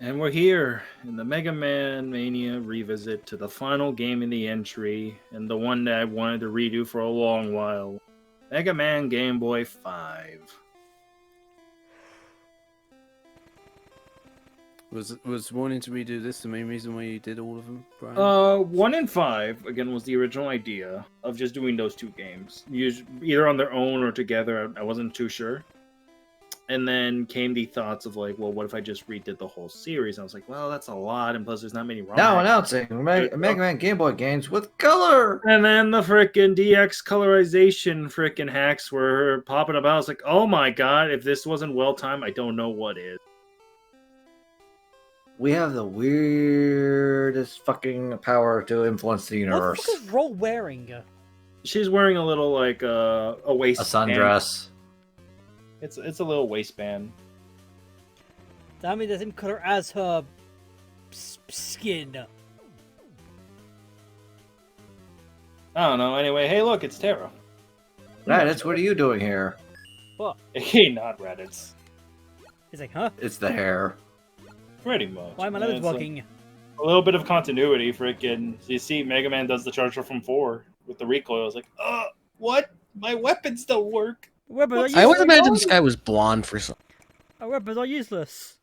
And we're here in the Mega Man Mania revisit to the final game in the entry, and the one that I wanted to redo for a long while. Mega Man Gameboy 5. Was wanting to redo this the main reason why you did all of them, Brian? 1 and 5, again, was the original idea of just doing those two games. Either on their own or together, I wasn't too sure. And then came the thoughts of like, well, what if I just redid the whole series? And I was like, well, that's a lot, and plus there's not many wrong. Now announcing Mega Man Gameboy games with color. And then the frickin' DX colorization frickin' hacks were popping about. I was like, oh my god, if this wasn't well timed, I don't know what is. We have the weirdest fucking power to influence the What the universe. fuck is Roll wearing? She's wearing a little like a waistband. A sundress. It's a little waistband. Damn it, the same color as her skin. I don't know. Anyway, hey, look, it's Terra. Raditz, what are you doing here? What? Hey, not Reddit's. He's like, huh? It's the hair. Pretty much. Why am I Yeah, not it's like bugging? a little bit of continuity, frickin'. You see, Mega Man does the charger from 4 with the recoil. I was like, what? My weapons don't work. Weapons are I always useless. imagined this guy was blonde for some. Our weapons are useless.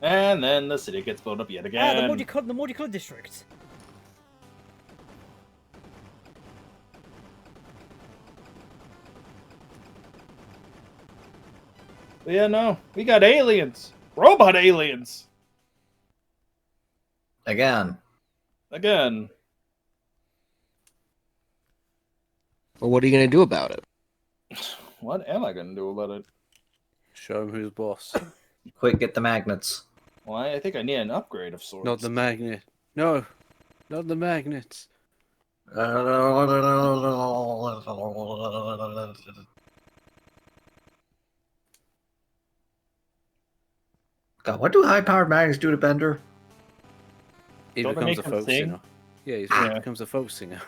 And then the city gets blown up yet again. The multicolored district. But yeah, no, we got aliens. Robot aliens. Again. Again. Well, what are you gonna do about it? What am I going to do about it? Show him who's boss. Quick, get the magnets. Well, I think I need an upgrade of sorts. Not the magnet. No, not the magnets. God, what do high-powered magnets do to Bender? He Don't they becomes a make him folk sing? singer. Yeah, he Yeah. becomes a folk singer.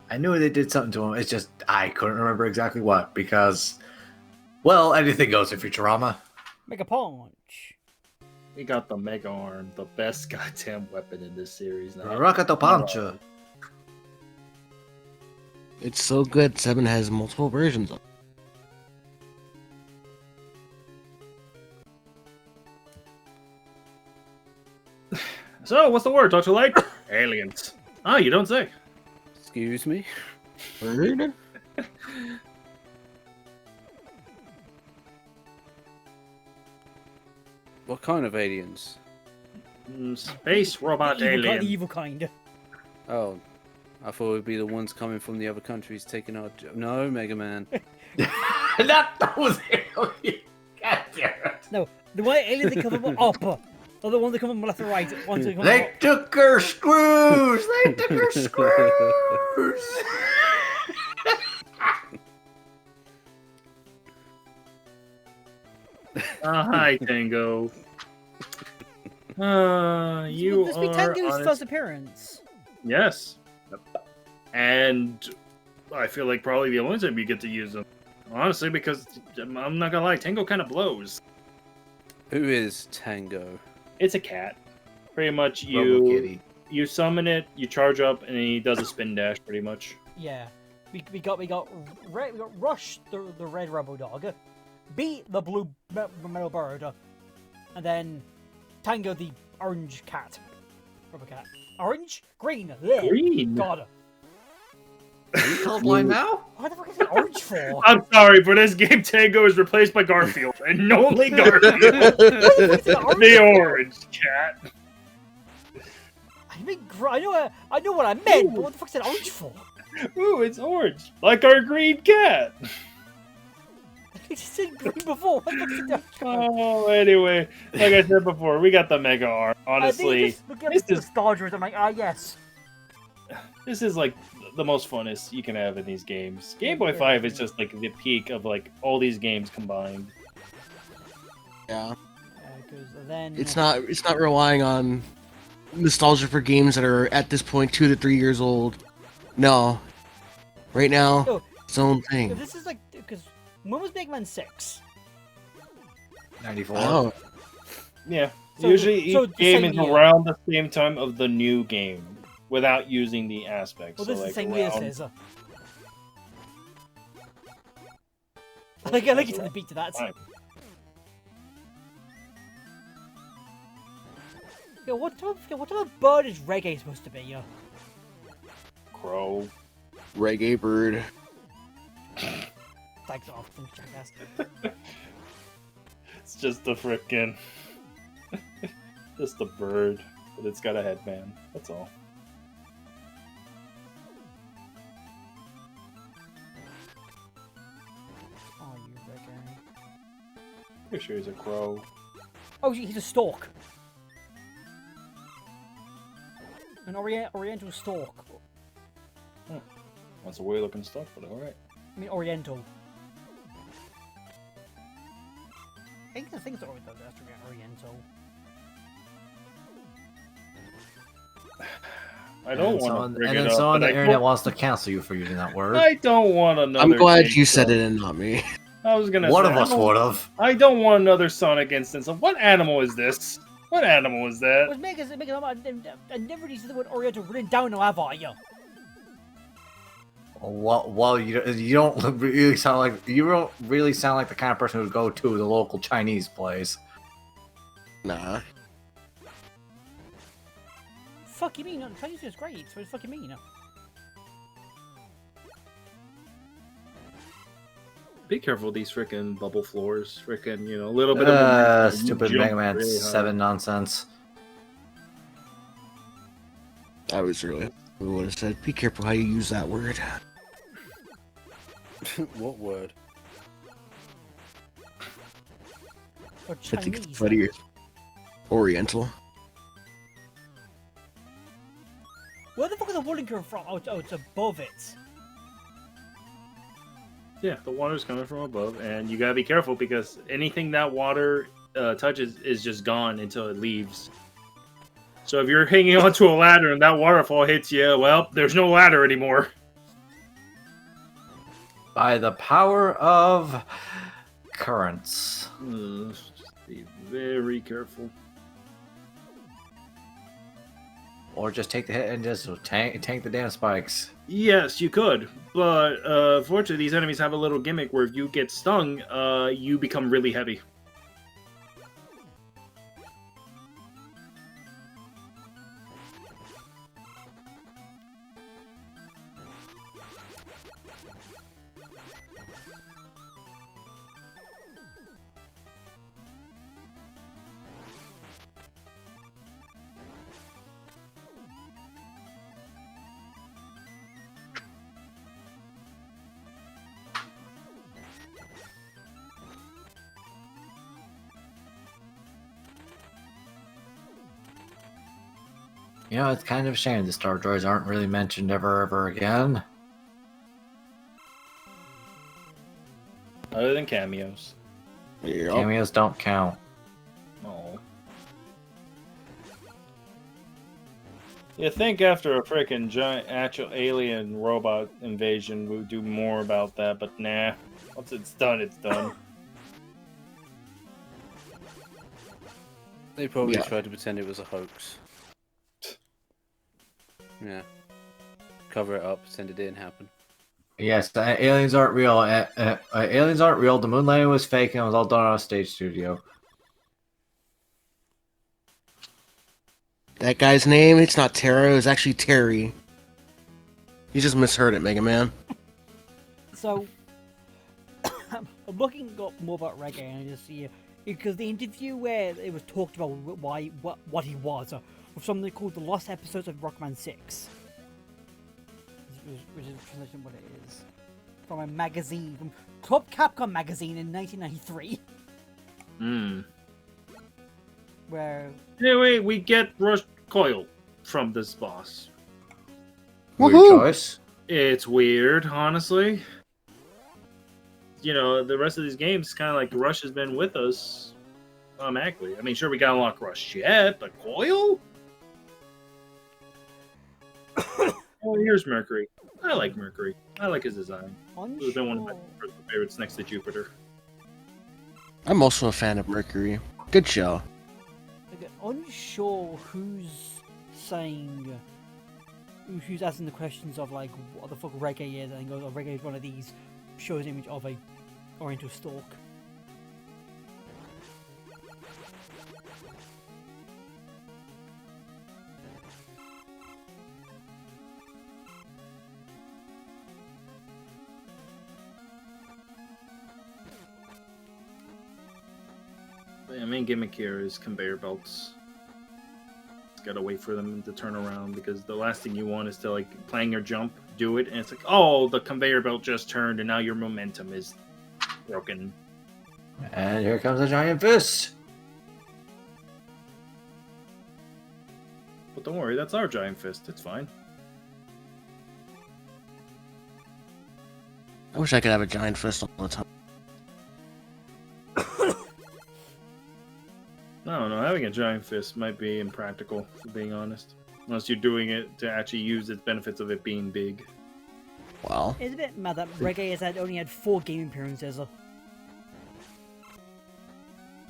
I knew they did something to him. It's just I couldn't remember exactly what because, well, anything goes in Futurama. Make a punch. We got the Mega Arm, the best goddamn weapon in this series now. Rakato Pancha. It's so good. 7 has multiple versions of it. So, what's the word, Dr. Light? Aliens. Ah, you don't say. Excuse me? Bird? What kind of aliens? Space robot The alien. evil kind. Oh, I thought it would be the ones coming from the other countries taking our... No, Mega Man. Not those aliens. God damn it. No, the way aliens that come from up. Or the ones that come from left and right. Ones that come They up. took her screws. They took her screws. Hi, Tango. You This be are Tango's honest- first appearance. Yes. And I feel like probably the only time you get to use them. Honestly, because I'm not gonna lie, Tango kind of blows. Who is Tango? It's a cat. Pretty much, Robo Kitty. you summon it, you charge up, and he does a spin dash. Pretty much. Yeah. We got Rush, the red Robo Dog. Beat the blue metal bird. And then Tango the orange cat. Robo cat. Orange? Green. Bleh. Green. God. Are you colorblind now? What the fuck is it orange for? I'm sorry, for this game, Tango is replaced by Garfield, and only Garfield. The orange cat. I mean, I know what I meant, but what the fuck is it orange for? Ooh, it's orange, like our green cat. I just said green before. What the fuck is it orange for? Oh, anyway, like I said before, we got the Mega Arm. I think Honestly, it's just this is nostalgia. I'm like, yes. this is like the most funnest you can have in these games. Game Boy 5 is just like the peak of like all these games combined. Yeah. Because then It's not relying on nostalgia for games that are at this point 2 to 3 years old. No, right now, No. its own Yeah, thing. this is like because when was Mega Man 6? 94. Oh, Yeah. So- Usually so each the game same is year. around the same time of the new game without using the aspects. Well, so this is like the same year, around... Caesar. I like you to the beat to that. Fine. Yeah, what type of bird is Reggae supposed to be? Yeah. Crow. reggae bird. Thanks off, jackass. It's just a frickin' just a bird, but it's got a headband. That's all. Oh, you Reggae. Pretty sure he's a crow. Oh, he's a stork. An oriental stork. That's a weird looking stuff, but alright. I mean, oriental. I think it's oriental. I don't And want someone, to bring and it then up, someone on but the I internet don't, wants to cancel you for using that word. I don't want another. I'm glad game you said stuff. it and not me. I was gonna One say, of us would have. I don't want another Sonic instance of what animal is this? What animal is that? Was Mega I never really see the word oriental written down now, have I? Yeah. Well, you don't really sound like the kind of person who would go to the local Chinese place. Nah. Fuck you mean? Chinese is great. So what the fuck you mean? Be careful of these freaking bubble floors. Freaking, a little bit of Stupid jump Mega Man really high. 7 nonsense. I was really. We would have said, be careful how you use that word. What word? Or I think Chinese? it's funnier. Oriental. Where the fuck is the wooden come from? Oh, it's above it. Yeah, the water's coming from above, and you gotta be careful because anything that water touches is just gone until it leaves. So if you're hanging onto a ladder and that waterfall hits you, well, there's no ladder anymore. By the power of currents. Just be very careful. Or just take the hit and just tank the damn spikes. Yes, you could, but fortunately, these enemies have a little gimmick where if you get stung, you become really heavy. You know, it's kind of a shame the Star Droids aren't really mentioned ever again. Other than cameos. Yep. Cameos don't count. Oh. You think after a freaking giant actual alien robot invasion we would do more about that, but nah. Once it's done, it's done. They probably Yeah. tried to pretend it was a hoax. Yeah. Cover it up, pretend it didn't happen. Yes, aliens aren't real. Aliens aren't real. The moon landing was fake and it was all done on a stage studio. That guy's name, it's not Tara, it was actually Terry. You just misheard it, Mega Man. So, I'm looking up more about Reggae and I just see because the interview where it was talked about what he was with something called the Lost Episodes of Rockman 6, which is translation what it is from a magazine from Club Capcom magazine in 1993, Hmm. where Anyway, we get Rush Coil from this boss. Weird Woohoo! choice. It's weird, honestly. The rest of these games, kind of like Rush has been with us automatically. I mean, sure, we got to unlock Rush yet, but Coil? here's Mercury. I like Mercury. I like his design. It's been one of my Unsure, personal favorites next to Jupiter. I'm also a fan of Mercury. Good show. okay, unsure who's saying, who's asking the questions of like what the fuck Reggae is, and goes, "Oh, Reggae is one of these shows image of a Oriental stork." The main gimmick here is conveyor belts. Just gotta wait for them to turn around because the last thing you want is to like playing your jump, do it, and it's like, oh, the conveyor belt just turned, and now your momentum is broken. And here comes a giant fist. But don't worry, that's our giant fist. It's fine. I wish I could have a giant fist all the time. I don't know. Having a giant fist might be impractical, for being honest. Unless you're doing it to actually use the benefits of it being big. Well, It's a bit mad that Reggae has only had 4 game appearances.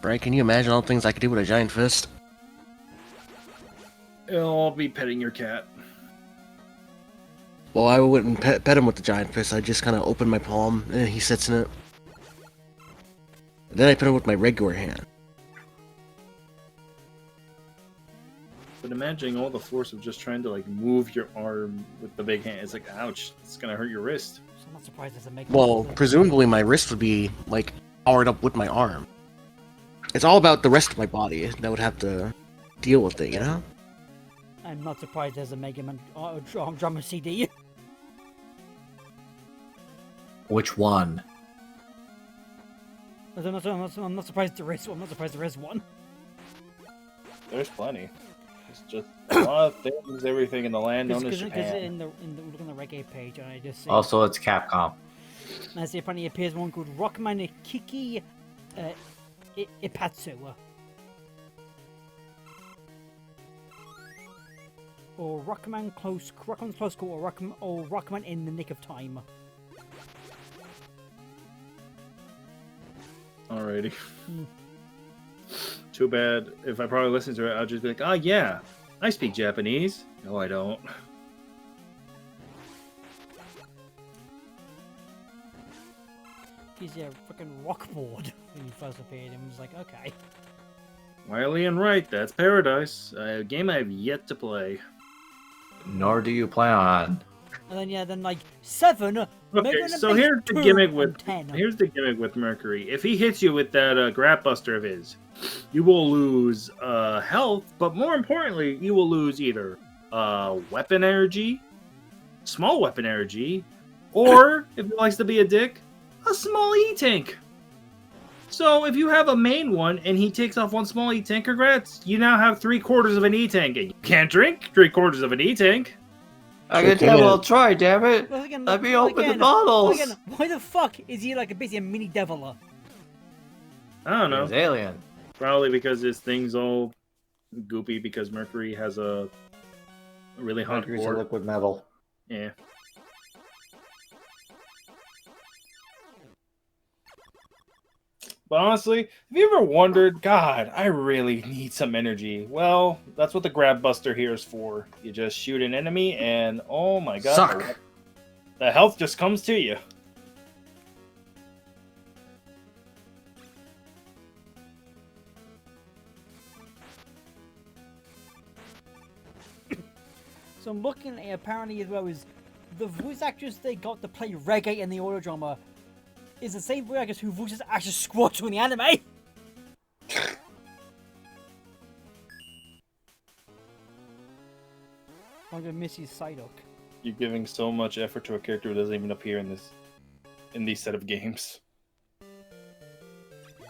Bryan, can you imagine all the things I could do with a giant fist? I'll be petting your cat. Well, I wouldn't pet him with the giant fist. I just kind of open my palm, and he sits in it. Then I pet him with my regular hand. But imagining all the force of just trying to like move your arm with the big hand, it's like, ouch, it's gonna hurt your wrist. So I'm not surprised there's a Mega Well, Man. presumably my wrist would be, like, powered up with my arm. It's all about the rest of my body that would have to deal with it, you know? I'm not surprised there's a Mega Man drummer CD. Which one? I'm not surprised there is one. I'm not surprised there is one. There's plenty. It's just a lot of things, everything in the land known as Because Japan. look on the Reggae page, and I just see. Also, it's Capcom. And I see apparently appears one called Rockman Kiki Ipatsu. Or Rockman Close Call, or Rockman in the Nick of Time. Alrighty. Too bad. If I probably listen to it, I'll just be like, oh yeah, I speak Japanese. No, I don't. He's a freaking rockboard when he first appeared, and was like, okay. Wiley and Wright, that's Paradise. A game I have yet to play. Nor do you plan on. And then then like 7. Okay, Mega so Man here's the 2, gimmick and with 10. here's the gimmick with Mercury. If he hits you with that grab buster of his, you will lose health, but more importantly, you will lose either weapon energy, small weapon energy, or if he likes to be a dick, a small E-tank. So if you have a main one and he takes off one small E-tank, congrats, you now have 3/4 of an E-tank, and you can't drink 3/4 of an E-tank. I Sure can damn can. well try, damn it. Well, again, Let me well, open again, the bottles. Again, why the fuck is he like basically a mini devil? I don't know. He's alien. Probably because his thing's all goopy because Mercury has a really hot Mercury's a core. liquid metal. Yeah. But honestly, have you ever wondered, God, I really need some energy? Well, that's what the grab buster here is for. You just shoot an enemy and oh my god, Suck. the health just comes to you. So I'm looking at apparently as well is the voice actress they got to play Reggae in the audio drama is the same voice actress who voices Asher Squatch in the anime. I'm gonna miss his Psyduck. You're giving so much effort to a character who doesn't even appear in these set of games.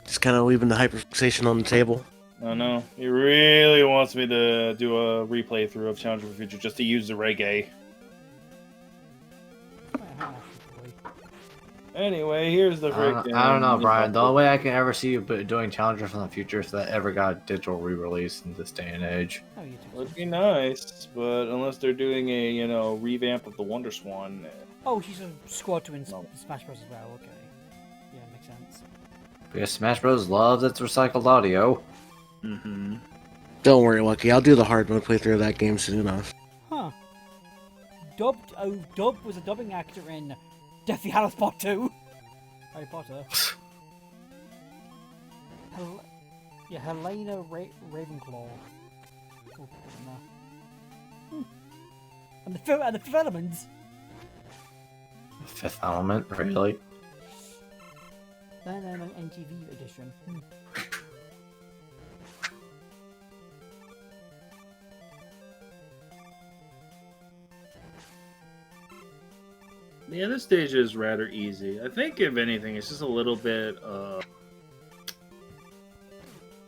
Just kind of leaving the hyperfixation on the table. I know. He really wants me to do a replay through of Challenge for the Future just to use the reggae. Anyway, here's the freaking. I don't know, Brian. The only way I can ever see you doing Challenger from the future if that ever got a digital re-release in this day and age. Oh, you too. Would be nice, but unless they're doing a revamp of the Wonder Swan. Oh, she's a squad to No. Smash Bros. As well. Okay. Yeah, makes sense. Because Smash Bros. Loves its recycled audio. Mm-hmm. Don't worry, Lucky. I'll do the hard mode playthrough of that game soon enough. Huh. Dub was a dubbing actor in Deathly Hallows Part 2. Harry Potter. Helena Ravenclaw. Oh, and the Fifth Element. Fifth Element, really? Then an NTV edition. Yeah, this stage is rather easy. I think, if anything, it's just a little bit.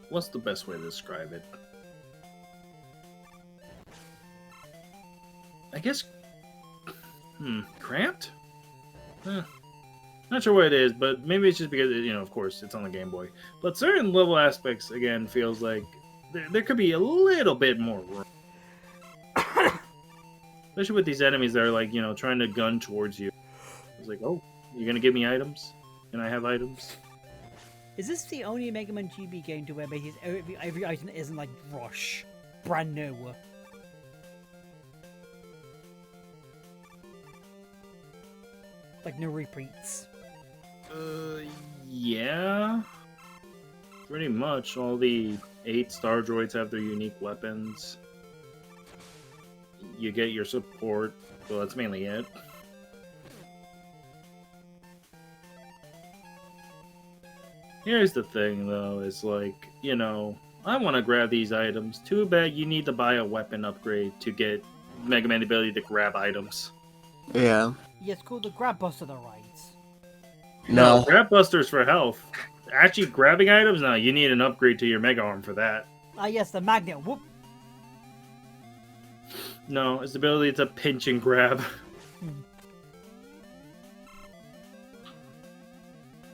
What's the best way to describe it? I guess. Cramped? Not sure what it is, but maybe it's just because, of course, it's on the Game Boy. But certain level aspects, again, feels like there could be a little bit more room. Especially with these enemies that are, like, trying to gun towards you. It's like, oh, you're gonna give me items? Can I have items? Is this the only Mega Man GB game to where basically every item isn't like Rush, brand new? Like no repeats. Yeah. Pretty much. All the 8 Star Droids have their unique weapons. You get your support, well, that's mainly it. Here's the thing, though, is like, I want to grab these items. Too bad you need to buy a weapon upgrade to get Mega Man the ability to grab items. Yeah. Yeah, it's called the Grab Buster, the rides. No. Grab Busters for health. Actually, grabbing items? No, you need an upgrade to your Mega Arm for that. Ah, yes, the magnet. Whoop. No, it's the ability to pinch and grab.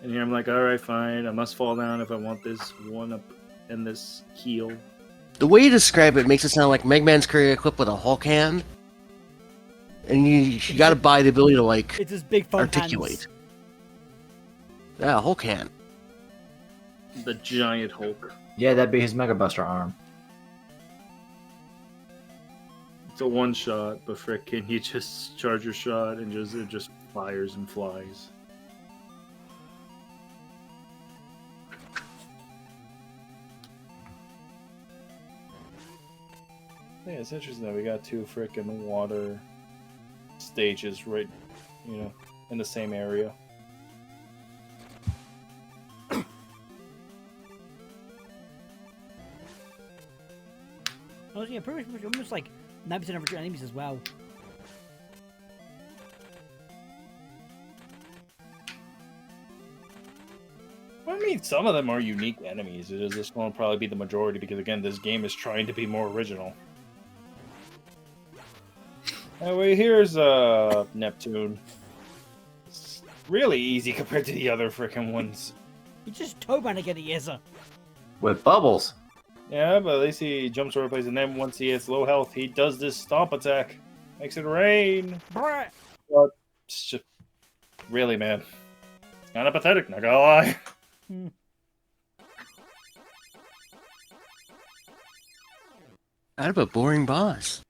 And here I'm like, alright, fine. I must fall down if I want this one up and this heal. The way you describe it makes it sound like Mega Man's career equipped with a Hulk hand. And you gotta buy the ability to, like, It's his big fun articulate. hands. Yeah, Hulk hand. The giant Hulk. Yeah, that'd be his Mega Buster arm. It's a one shot, but frickin' you just charge your shot and it just fires and flies. Yeah, it's interesting that we got 2 frickin' water stages right, in the same area. Oh, yeah, pretty much almost like 9% of your enemies as well. I mean, some of them are unique enemies. This one will probably be the majority because, again, this game is trying to be more original. Anyway, here's Neptune. It's really easy compared to the other frickin' ones. You just Toban again, he is. With bubbles. Yeah, but at least he jumps over places, and then once he hits low health, he does this stomp attack. Makes it rain. Bruh. But it's just really, man. It's kind of pathetic, not gonna lie. Out of a boring boss.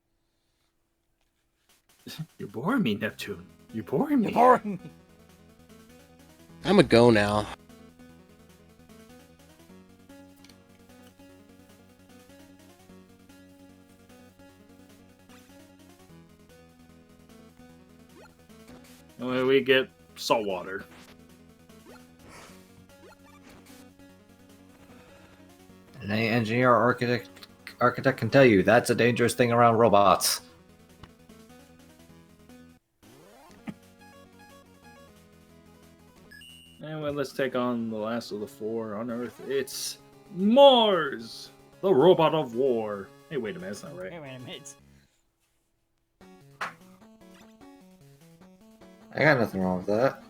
You're boring me, Neptune. You're boring me. You're boring. I'm a go now. Anyway, we get salt water. And any engineer or architect can tell you that's a dangerous thing around robots. Anyway, let's take on the last of the 4 on Earth. It's Mars, the robot of war. Hey, wait a minute, that's not right. Wait a minute. I got nothing wrong with that.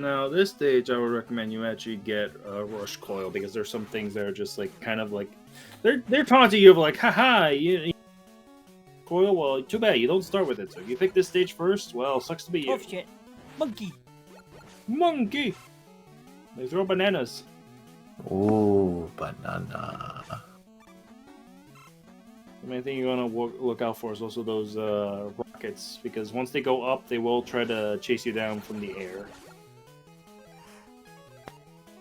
Now, this stage, I would recommend you actually get a rush coil because there's some things that are just like kind of like they're taunting you of like, haha, you coil. Well, too bad you don't start with it. So if you pick this stage first, well, sucks to be you. Oh shit. Monkey. Monkey. They throw bananas. Ooh, banana. The main thing you're gonna look out for is also those rockets because once they go up, they will try to chase you down from the air.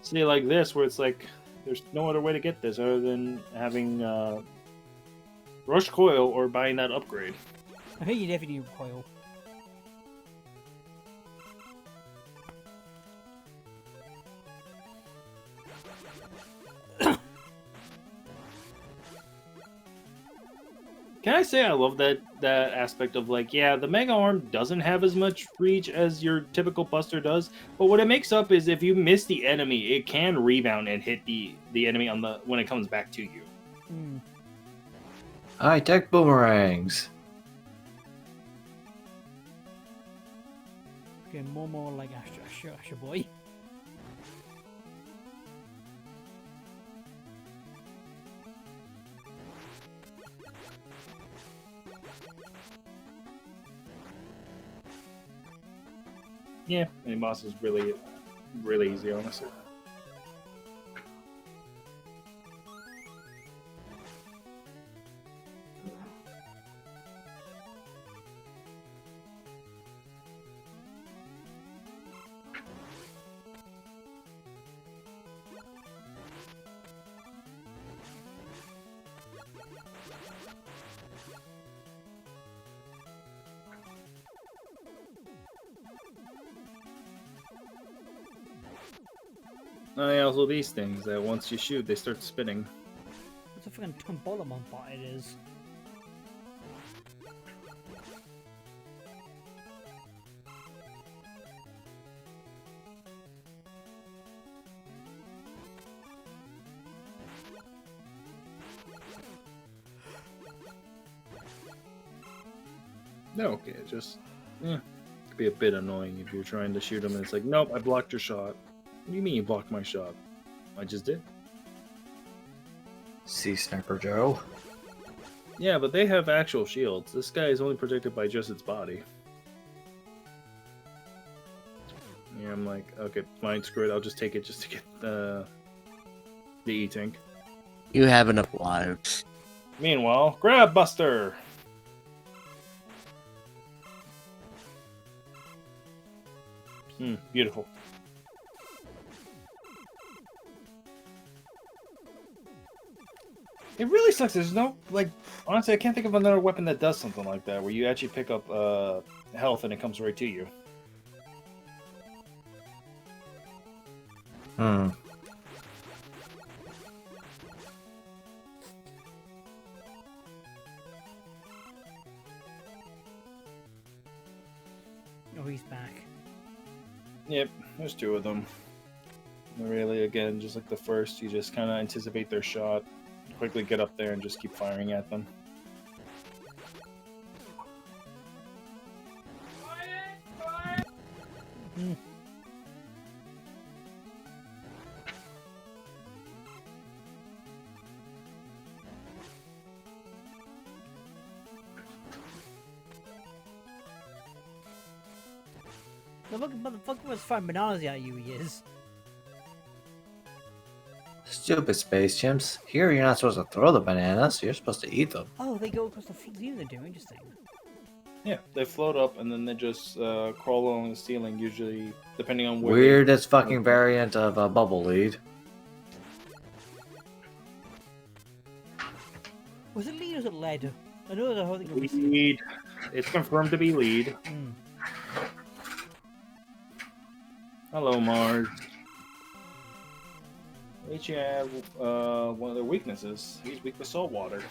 See, like this, where it's like there's no other way to get this other than having rush coil or buying that upgrade. I think you definitely need coil. Can I say I love that aspect of like, yeah, the Mega Arm doesn't have as much reach as your typical Buster does, but what it makes up is if you miss the enemy, it can rebound and hit the enemy on the when it comes back to you. Hmm. High-tech boomerangs. Okay, more like Asher boy. Yeah, any boss is really easy, honestly. And also these things that once you shoot, they start spinning. What's a fucking Tombolamon bot it is? No, okay, just could be a bit annoying if you're trying to shoot them and it's like, nope, I blocked your shot. What do you mean you blocked my shot? I just did. Sea Sniper Joe. Yeah, but they have actual shields. This guy is only protected by just its body. Yeah, I'm like, okay, fine, screw it. I'll just take it just to get the E-Tank. You have enough lives. Meanwhile, grab Buster! Beautiful. It really sucks. There's no, like, honestly, I can't think of another weapon that does something like that, where you actually pick up health and it comes right to you. Hmm. Oh, he's back. Yep, there's two of them. Really, again, just like the first, you just kind of anticipate their shot, quickly get up there and just keep firing at them. Hmm. The fucking motherfucker was throwing bananas at you, he is. Stupid space chimps. Here you're not supposed to throw the bananas, you're supposed to eat them. Oh, they go across the ceiling, they do, interesting. Yeah, they float up and then they just crawl along the ceiling, usually, depending on where Weirdest fucking variant of a bubble lead. Was it lead or was it lead? I know there's a whole thing of Lead. It's confirmed to be lead. Hmm. Hello, Mars. Each have one of their weaknesses. He's weak to salt water.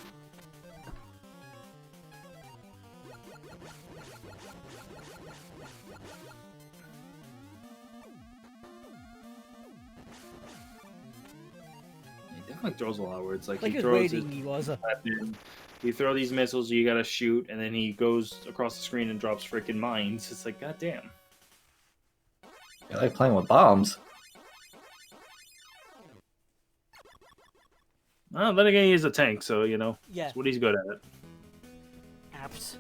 He definitely throws a lot where it's like Like he he was throws waiting, he was. weapon. You throw these missiles, you gotta shoot, and then he goes across the screen and drops freaking mines. It's like, goddamn. You like playing with bombs? Then again, he's a tank, so you know Yeah, that's what he's good at. apt.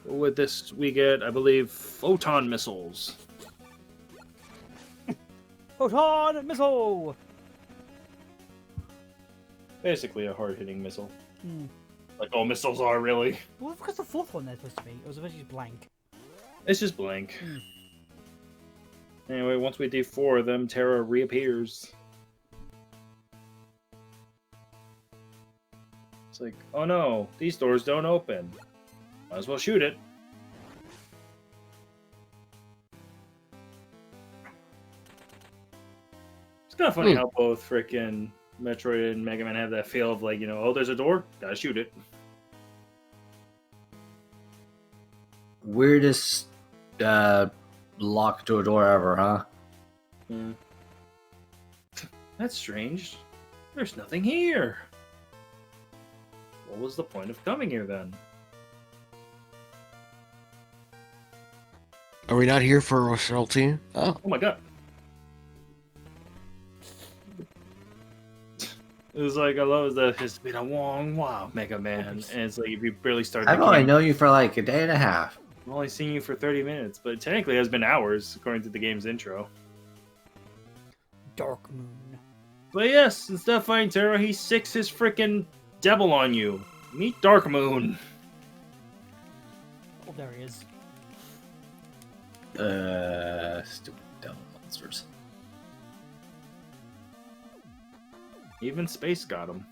With this, we get, I believe, photon missiles. Photon missile! Basically, a hard-hitting missile. Hmm. Like all missiles are, really. Well, what's the fourth one they're supposed to be? It was eventually blank. It's just blank. Hmm. Anyway, once we do 4 of them, Terra reappears. It's like, oh no, these doors don't open. Might as well shoot it. It's kind of funny how both frickin' Metroid and Mega Man have that feel of like, you know, oh, there's a door, gotta shoot it. Weirdest lock to a door ever, huh? Hmm. That's strange. There's nothing here. What was the point of coming here then? Are we not here for royalty? Oh. Oh my god. It was like, I love that it's been a long while, Mega Man. And it's like, if you barely started I've the only game, known you for like a day and a half. I've only seen you for 30 minutes, but technically it has been hours, according to the game's intro. Dark Moon. But yes, instead of fighting Terra, he sicks his freaking devil on you. Meet Dark Moon. Oh, there he is. Stupid devil monsters. Even Space got him.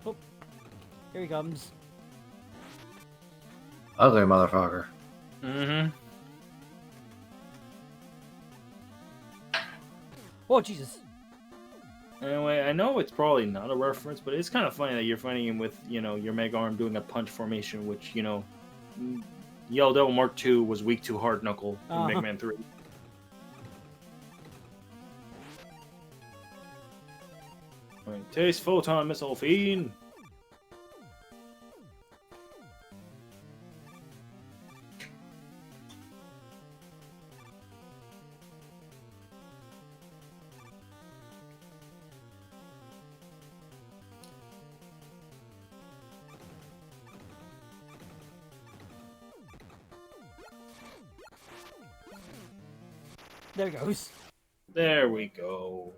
Oh, here he comes. Ugly motherfucker. Mm-hmm. Oh, Jesus. Anyway, I know it's probably not a reference, but it's kind of funny that you're fighting him with, you know, your Mega Arm doing a punch formation, which, you know, Yellow Devil Mark II was weak to Hard Knuckle in Mega Man 3. Alright, taste Photon Missile Fiend! There he goes. There we go.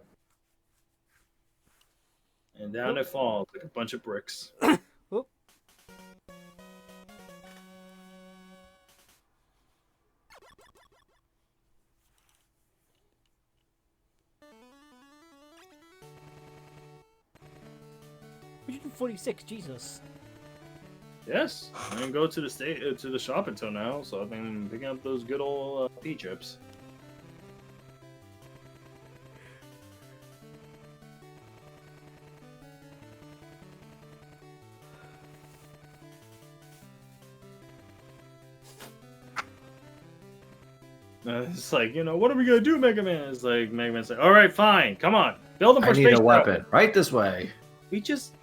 And down it falls like a bunch of bricks. Whoop. We did 46, Jesus. Yes, I didn't go to the to the shop until now, so I've been picking up those good old pea chips. It's like, you know, what are we gonna do, Mega Man? It's like Mega Man's like, all right, fine, come on, build them for I space need a travel." weapon. Right this way. We just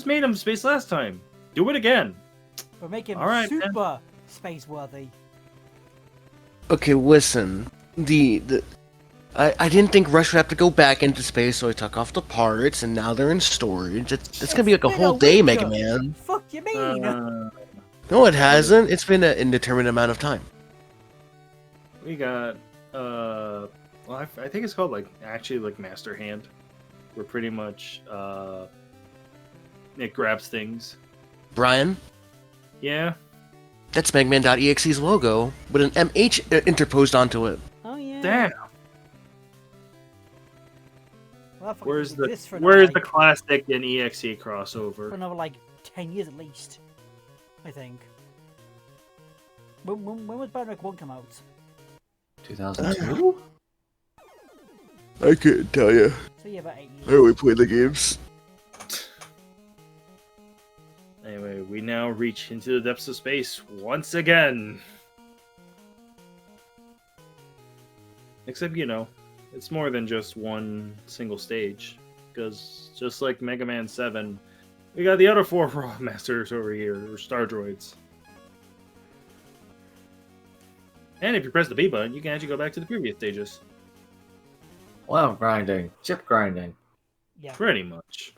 made them space last time. Do it again. We're making All right, super space worthy. Okay, listen. I didn't think Rush would have to go back into space, so I took off the parts, and now they're in storage. It's gonna be like a been whole a day, week. Mega Man. Fuck you mean? No, it hasn't. It's been an indeterminate amount of time. We got well, I think it's called like actually like Master Hand, where pretty much it grabs things. Bryan, Yeah. that's MegaMan.exe's logo, with an MH interposed onto it. Oh yeah. Damn. Well, fucking Where's do the this for where's another, the classic and EXE crossover? for another like 10 years at least, I think. When was Bionic 1 come out? 2002? I couldn't tell you. So yeah, about 8 years. I only played the games. Anyway, we now reach into the depths of space once again. Except, you know, it's more than just one single stage. Because just like Mega Man 7, we got the other 4 Raw Masters over here, or Star Droids. And if you press the B button, you can actually go back to the previous stages. Well, grinding. Chip grinding. Yeah. Pretty much.